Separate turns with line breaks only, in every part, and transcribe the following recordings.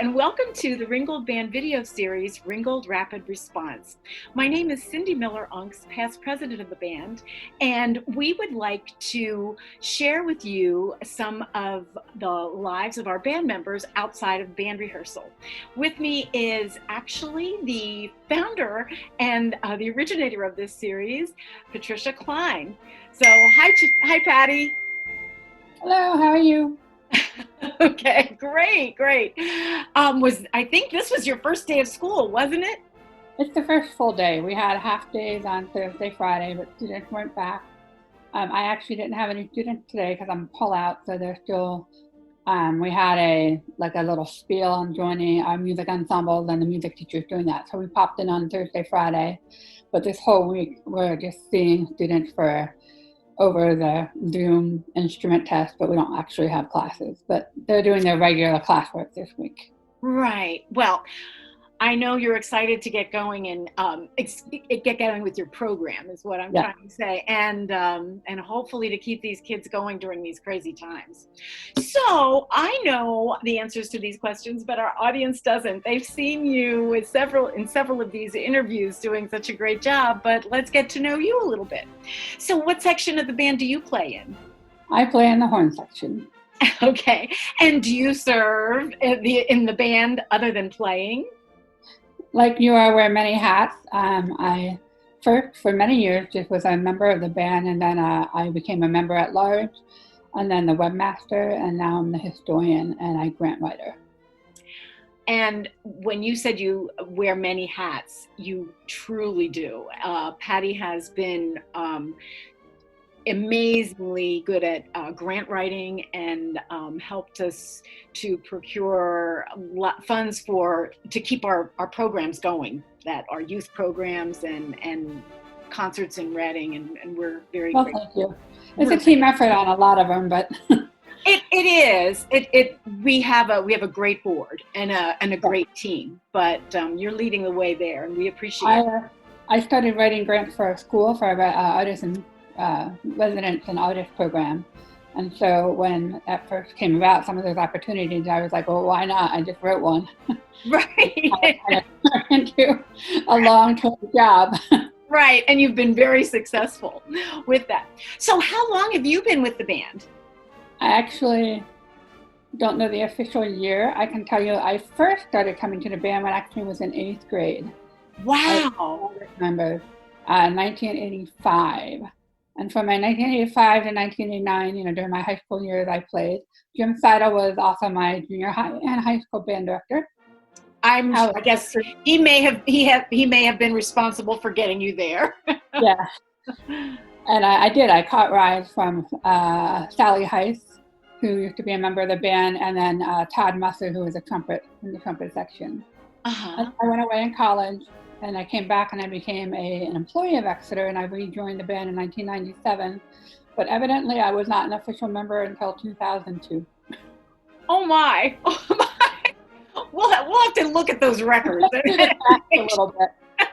and welcome to the Ringgold Band video series, Ringgold Rapid Response. My name is Cindy Miller-Aungst, past president of the band, and we would like to share with you some of the lives of our band members outside of band rehearsal. With me is actually the founder and the originator of this series, Patricia Kline. So, hi, Patty.
Hello, how are you?
Okay, great. I think this was your first day of school, wasn't it?
It's the first full day. We had half days on Thursday, Friday, but students weren't back. I actually didn't have any students today because I'm pull out, so they're still. We had a little spiel on joining our music ensembles, and the music teacher's doing that. So we popped in on Thursday, Friday, but this whole week we're just seeing students over the Zoom instrument test, but we don't actually have classes. But they're doing their regular classwork this week.
Right. Well, I know you're excited to get going and get going with your program is what I'm trying to say, and hopefully to keep these kids going during these crazy times. So I know the answers to these questions, but our audience doesn't. They've seen you in several of these interviews doing such a great job, but let's get to know you a little bit. So what section of the band do you play in?
I play in the horn section.
Okay. And do you serve in the band other than playing?
Like you, I wear many hats. I first, for many years, just was a member of the band, and then I became a member at large, and then the webmaster, and now I'm the historian and I grant writer.
And when you said you wear many hats, you truly do. Patty has been amazingly good at grant writing and helped us to procure funds to keep our programs going, that are youth programs and concerts in Reading, and we're very grateful.
Thank you. It's a team effort on a lot of them, but
it is. We have a great board and a great team, but you're leading the way there, and we appreciate it.
I started writing grants for a school for artists and residents and artist program, and so when that first came about, some of those opportunities, I was like, well, why not? I just wrote one.
Right.
Into a long-term job.
Right, and you've been very successful with that. So how long have you been with the band?
I actually don't know the official year. I can tell you I first started coming to the band when I actually was in 8th grade.
Wow.
I remember 1985. And from my 1985 to 1989, during my high school years, I played. Jim Seidel was also my junior high and high school band director.
I guess he may have been responsible for getting you there.
Yeah. And I caught rides from Sally Heiss, who used to be a member of the band, and then Todd Musser, who was a trumpet in the trumpet section.
Uh-huh.
I went away in college, and I came back and I became an employee of Exeter, and I rejoined the band in 1997. But evidently I was not an official member until 2002.
Oh my. We'll have to look at those records.
A little bit.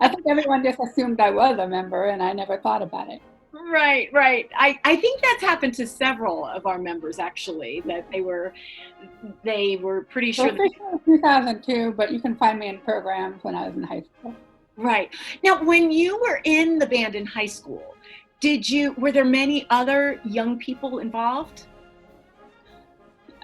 I think everyone just assumed I was a member, and I never thought about it.
Right. I think that's happened to several of our members, actually, that they were pretty sure.
Well, 2002, but you can find me in programs when I was in high school.
Right. Now, when you were in the band in high school, were there many other young people involved?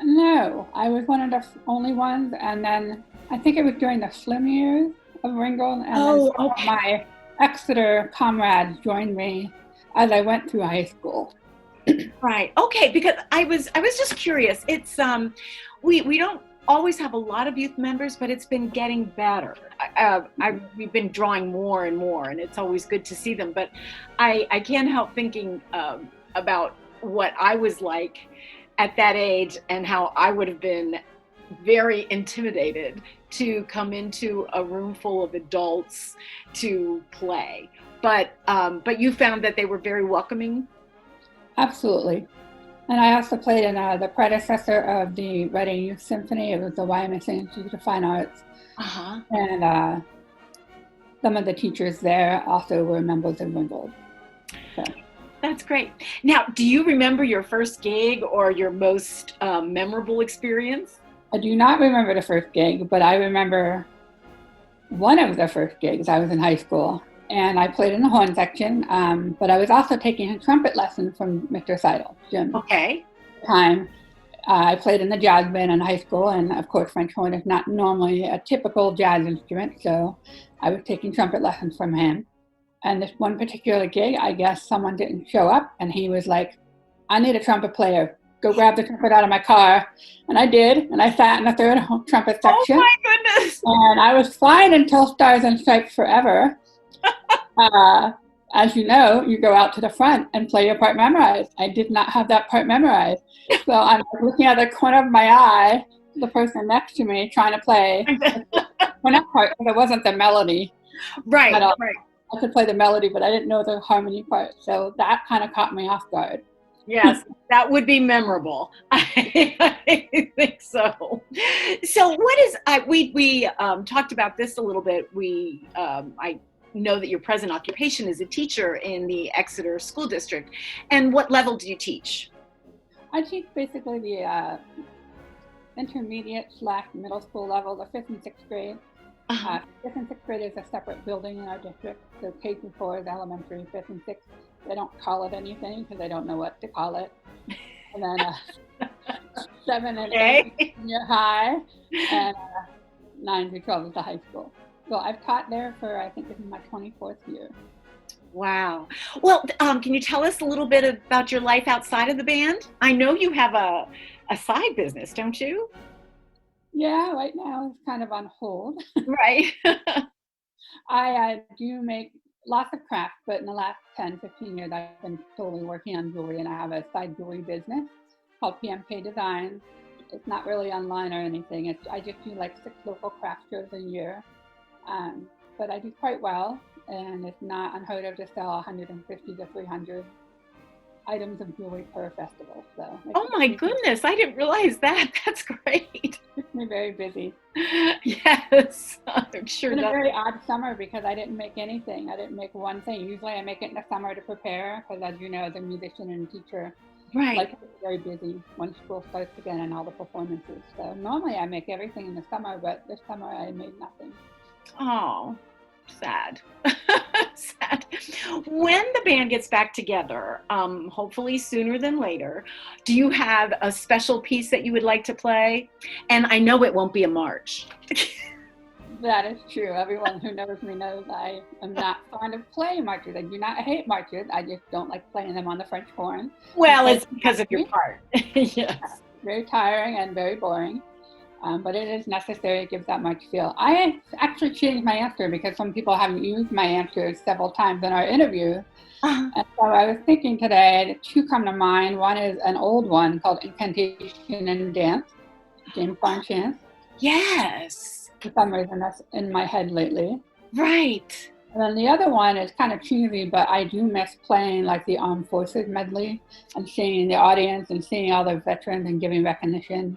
No, I was one of the only ones, and then I think it was during the slim years of Ringgold, and my Exeter comrades joined me as I went through high school.
Right. Okay. Because I was just curious. It's we don't always have a lot of youth members, but it's been getting better. We've been drawing more and more, and it's always good to see them. But I can't help thinking about what I was like at that age and how I would have been very intimidated to come into a room full of adults to play. But you found that they were very welcoming?
Absolutely. And I also played in the predecessor of the Reading Youth Symphony. It was the YMCA Institute of Fine Arts.
Uh-huh.
And some of the teachers there also were members of Ringgold. So.
That's great. Now, do you remember your first gig or your most memorable experience?
I do not remember the first gig, but I remember one of the first gigs. I was in high school, and I played in the horn section, but I was also taking a trumpet lesson from Mr. Seidel, Jim.
Okay.
At the time, I played in the jazz band in high school, and of course, French horn is not normally a typical jazz instrument, so I was taking trumpet lessons from him. And this one particular gig, I guess someone didn't show up, and he was like, I need a trumpet player. Go grab the trumpet out of my car. And I did, and I sat in the third trumpet section.
Oh my goodness.
And I was fine until Stars and Stripes Forever. As you know, you go out to the front and play your part memorized. I did not have that part memorized. So I'm looking at the corner of my eye, the person next to me trying to play well, not part, because it wasn't the melody.
Right,
right.
I
could play the melody, but I didn't know the harmony part. So that kind of caught me off guard.
Yes, that would be memorable. I think so. So what is, we talked about this a little bit. I know that your present occupation is a teacher in the Exeter School District. And what level do you teach?
I teach basically the intermediate / middle school level, the 5th and 6th grade. 5th and 6th grade is a separate building in our district. So K-4 is elementary, 5th and 6th. They don't call it anything because they don't know what to call it. And then 7 and 8 junior high, and 9 through 12 is the high school. So I've taught there for, I think this is my 24th year.
Wow. Well, can you tell us a little bit about your life outside of the band? I know you have a side business, don't you?
Yeah, right now it's kind of on hold.
Right.
I do make lots of crafts, but in the last 10, 15 years, I've been solely working on jewelry, and I have a side jewelry business called PMK Designs. It's not really online or anything. I just do like 6 local craft shows a year, but I do quite well, and it's not unheard of to sell 150 to 300 items of jewelry per festival. So.
Oh my goodness, I didn't realize that. That's great.
Keeps me very busy.
Yes, I'm sure.
It's been a very odd summer because I didn't make anything. I didn't make one thing. Usually I make it in the summer to prepare because, as you know, as a musician and teacher,
right,
like it's very busy when school starts again and all the performances. So normally I make everything in the summer, but this summer I made nothing.
Oh, sad. Sad. When the band gets back together, hopefully sooner than later, do you have a special piece that you would like to play? And I know it won't be a march.
That is true. Everyone who knows me knows I am not fond of playing marches. I do not hate marches. I just don't like playing them on the French horn.
Well, it's because of your part. Yes.
Very tiring and very boring. But it is necessary. It gives that much feel. I actually changed my answer because some people haven't used my answers several times in our interview. And so I was thinking today, 2 come to mind. One is an old one called Incantation and Dance, James Barnes Chance.
Yes.
For some reason, that's in my head lately.
Right.
And then the other one is kind of cheesy, but I do miss playing like the Armed Forces medley and seeing the audience and seeing all the veterans and giving recognition.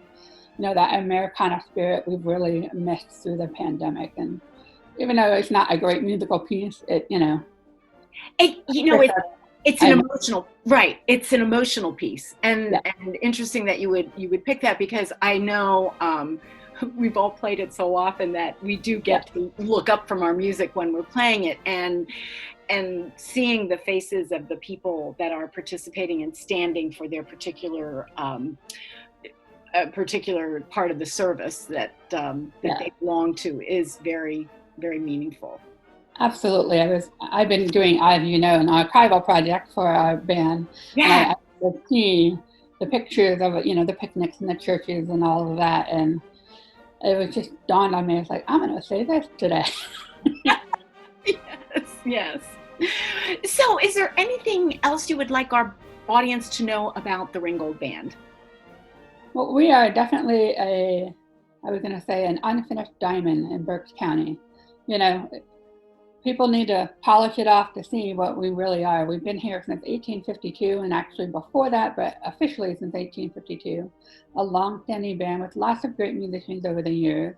You know, that Americana spirit we've really missed through the pandemic. And even though it's not a great musical piece, it's
an emotional, right. It's an emotional piece. And interesting that you would pick that because I know we've all played it so often that we do get to look up from our music when we're playing it, and seeing the faces of the people that are participating and standing for their particular a particular part of the service that they belong to is very, very meaningful.
Absolutely. I've been doing, as you know, an archival project for our band. Yeah. And I would see the pictures of, the picnics and the churches and all of that. And it was just dawned on me. It's like, I'm going to say this today.
Yes. So is there anything else you would like our audience to know about the Ringgold Band?
Well, we are definitely an unfinished diamond in Berks County. People need to polish it off to see what we really are. We've been here since 1852, and actually before that, but officially since 1852, a long-standing band with lots of great musicians over the years.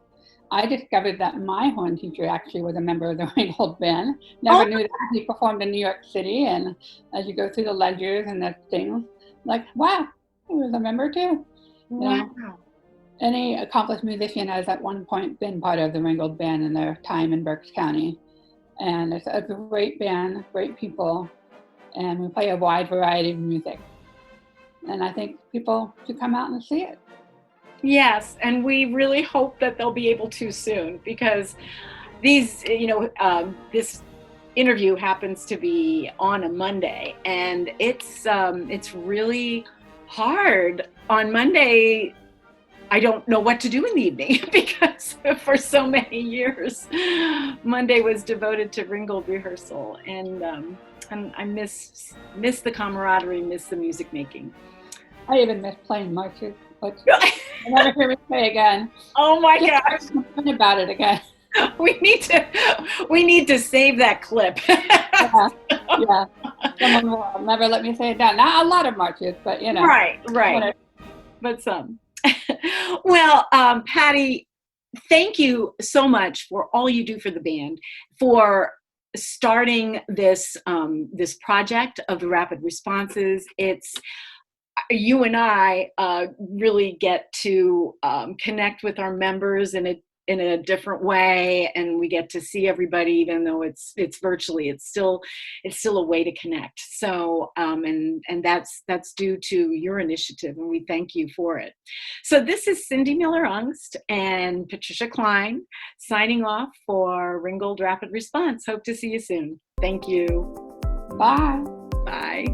I discovered that my horn teacher actually was a member of the Ringgold Band. Never knew that. He performed in New York City, and as you go through the ledgers and the things, like, wow, he was a member too.
Wow.
Any accomplished musician has at one point been part of the Ringgold band in their time in Berks County. And it's a great band, great people, and we play a wide variety of music. And I think people should come out and see it.
Yes, and we really hope that they'll be able to soon, because these, this interview happens to be on a Monday, and it's really hard on Monday. I don't know what to do in the evening because for so many years, Monday was devoted to Ringgold rehearsal, and I miss the camaraderie, miss the music making.
I even miss playing marches, which I never hear me play again.
Oh my gosh!
Complain about it again.
We need to save that clip.
Yeah. Someone will never let me say it down. Not a lot of marches, but you know.
Right. But some. Well, Patty, thank you so much for all you do for the band, for starting this this project of the rapid responses. It's you and I really get to connect with our members in a different way, and we get to see everybody, even though it's virtually. It's still a way to connect. So and that's due to your initiative, and we thank you for it. So this is Cindy Miller-Aungst and Patricia Kline signing off for Ringgold Rapid Response. Hope to see you soon. Thank you.
Bye.
Bye.